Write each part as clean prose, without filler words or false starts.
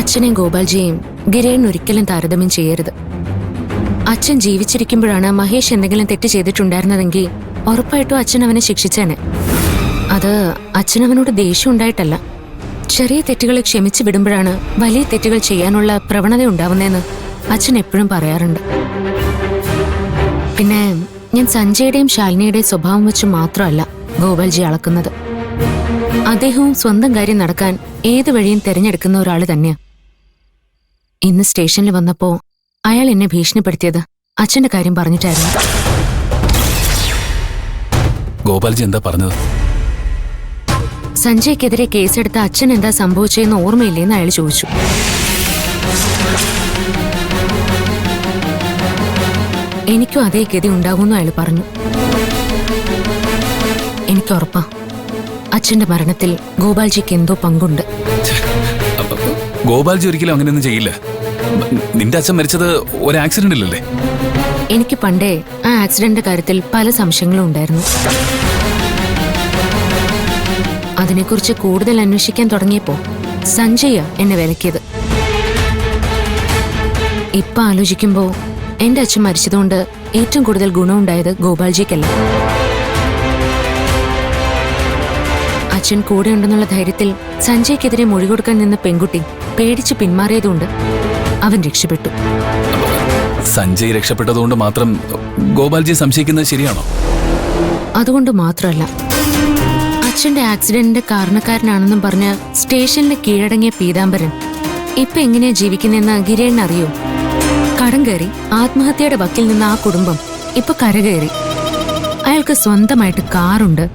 അച്ഛനെയും ഗോപാൽജിയെയും ഗിരേൻ ഒരിക്കലും താരതമ്യം ചെയ്യരുത്. അച്ഛൻ ജീവിച്ചിരിക്കുമ്പോഴാണ് മഹേഷ് എന്തെങ്കിലും തെറ്റ് ചെയ്തിട്ടുണ്ടായിരുന്നതെങ്കിൽ ഉറപ്പായിട്ടും അച്ഛൻ അവനെ ശിക്ഷിച്ചേനെ. അത് അച്ഛനവനോട് ദേഷ്യം ഉണ്ടായിട്ടല്ല. ചെറിയ തെറ്റുകൾ ക്ഷമിച്ചു വിടുമ്പോഴാണ് വലിയ തെറ്റുകൾ ചെയ്യാനുള്ള പ്രവണത ഉണ്ടാവുന്നതെന്ന് അച്ഛൻ എപ്പോഴും പറയാറുണ്ട്. പിന്നെ ഞാൻ സഞ്ജയുടെയും ശാലിനിയുടെയും സ്വഭാവം വെച്ച് മാത്രമല്ല ഗോപാൽജി അളക്കുന്നത്. അദ്ദേഹവും സ്വന്തം കാര്യം നടക്കാൻ ഏത് വഴിയും തിരഞ്ഞെടുക്കുന്ന ഒരാൾ തന്നെയാ. ഇന്ന് സ്റ്റേഷനിൽ വന്നപ്പോ അയാൾ എന്നെ ഭീഷണിപ്പെടുത്തിയത് അച്ഛന്റെ കാര്യം പറഞ്ഞിട്ടായിരുന്നു. ഗോപാൽജി എന്താ പറഞ്ഞത്? സഞ്ജയ്ക്കെതിരെ കേസെടുത്ത അച്ഛൻ എന്താ സംഭവിച്ചതെന്ന് ഓർമ്മയില്ലേന്ന് അയാൾ ചോദിച്ചു. എനിക്കും അതേ ഗതി ഉണ്ടാകുമെന്ന് അയാൾ പറഞ്ഞു. എനിക്കുറപ്പാ അച്ഛന്റെ മരണത്തിൽ ഗോപാൽജിക്ക് എന്തോ പങ്കുണ്ട്. ഗോപാൽജി ഒരിക്കലും അങ്ങനെയൊന്നും ചെയ്യില്ല. നിന്റെ അച്ഛൻ മരിച്ചത് ഒരു ആക്സിഡന്റിലല്ലേ? എനിക്ക് പണ്ടേ ആ ആക്സിഡന്റ് കാര്യത്തിൽ പല സംശയങ്ങളും ഉണ്ടായിരുന്നു. അതിനെക്കുറിച്ച് കൂടുതൽ അന്വേഷിക്കാൻ തുടങ്ങിയപ്പോ സഞ്ജയ എന്നെ വിലക്കിയത്. ഇപ്പൊ ആലോചിക്കുമ്പോ എന്റെ അച്ഛൻ മരിച്ചതുകൊണ്ട് ഏറ്റവും കൂടുതൽ ഗുണമുണ്ടായത് ഗോപാൽജിക്കല്ല. അച്ഛൻ കൂടെ ഉണ്ടെന്നുള്ള ധൈര്യത്തിൽ സഞ്ജയ്ക്കെതിരെ മൊഴി കൊടുക്കാൻ നിന്ന പെൺകുട്ടി പേടിച്ച് പിന്മാറിയതുകൊണ്ട് അവൻ രക്ഷപ്പെട്ടു. സഞ്ജയ് രക്ഷപ്പെട്ടതുകൊണ്ട് മാത്രം ഗോപാൽജിയെ സംശയിക്കുന്നത് ശരിയാണോ? അതുകൊണ്ട് മാത്രമല്ല, അച്ഛന്റെ ആക്സിഡന്റിന്റെ കാരണക്കാരനാണെന്നും പറഞ്ഞ് സ്റ്റേഷനിൽ കീഴടങ്ങിയ പീതാംബരൻ ഇപ്പൊ എങ്ങനെയാ ജീവിക്കുന്നെന്ന് ഗിരേണ്ണ അറിയോ? കടം കയറി ആത്മഹത്യയുടെ വക്കിൽ നിന്ന് ആ കുടുംബം ഇപ്പൊ കരകയറി. അയാൾക്ക് സ്വന്തമായിട്ട് കാറുണ്ട്,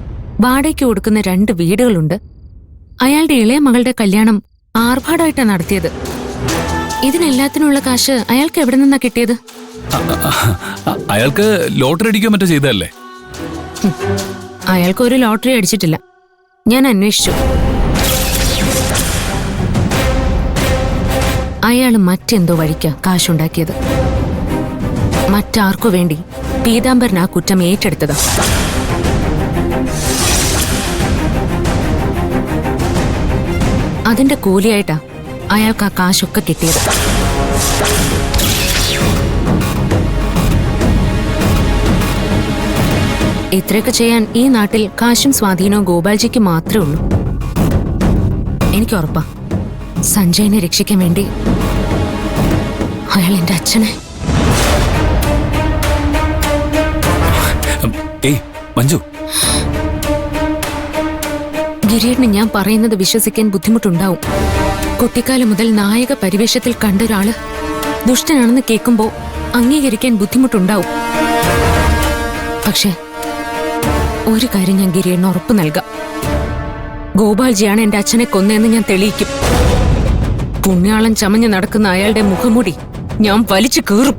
വാടകയ്ക്ക് കൊടുക്കുന്ന 2 വീടുകളുണ്ട്. അയാളുടെ ഇളയ മകളുടെ കല്യാണം ആർഭാടമായിട്ടാണ് നടത്തിയത്. ഇതിനെല്ലാത്തിനുള്ള കാശ് അയാൾക്ക് എവിടെ നിന്നാ കിട്ടിയത്? അയാൾക്ക് ലോട്ടറി അടിക്കാൻ മറ്റോ ചെയ്തതല്ലേ? അയാൾക്ക് ഒരു ലോട്ടറി അടിച്ചിട്ടില്ല. ഞാൻ അന്വേഷിച്ചു. അയാൾ മറ്റെന്തോ വഴിക്കാ കാശുണ്ടാക്കിയത്. മറ്റാർക്കു വേണ്ടി പീതാംബരൻ ആ കുറ്റം ഏറ്റെടുത്തതാ. അതിന്റെ കൂലിയായിട്ടാ അയാൾക്ക് ആ കാശൊക്കെ കിട്ടിയത്. ഇത്രയൊക്കെ ചെയ്യാൻ ഈ നാട്ടിൽ കാശും സ്വാധീനവും ഗോപാൽജിക്ക് മാത്രമേ ഉള്ളൂ. എനിക്ക് ഉറപ്പാ സഞ്ജയനെ രക്ഷിക്കാൻ വേണ്ടി അയാൾ എന്റെ അച്ഛനെ. മഞ്ജു, ഗിരിയേട്ടന് ഞാൻ പറയുന്നത് വിശ്വസിക്കാൻ ബുദ്ധിമുട്ടുണ്ടാവും. കുട്ടിക്കാലം മുതൽ നായക പരിവേഷത്തിൽ കണ്ട ഒരാള് ദുഷ്ടനാണെന്ന് കേൾക്കുമ്പോ അംഗീകരിക്കാൻ ബുദ്ധിമുട്ടുണ്ടാവും. പക്ഷെ ഒരു കാര്യം ഞാൻ ഗിരിയേട്ടന് ഉറപ്പ് നൽകാം. ഗോപാൽജിയാണ് എന്റെ അച്ഛനെ കൊന്നതെന്ന് ഞാൻ തെളിയിക്കും. പുണ്യാളം ചമഞ്ഞു നടക്കുന്ന അയാളുടെ മുഖംമൂടി ഞാൻ വലിച്ചു കീറും.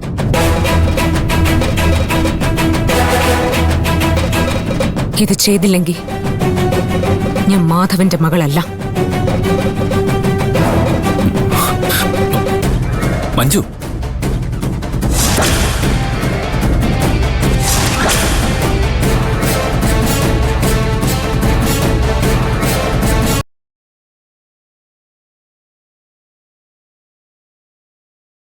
ഇത് ചെയ്തില്ലെങ്കിൽ ഞാൻ മാധവന്റെ മകളല്ല. മഞ്ജു.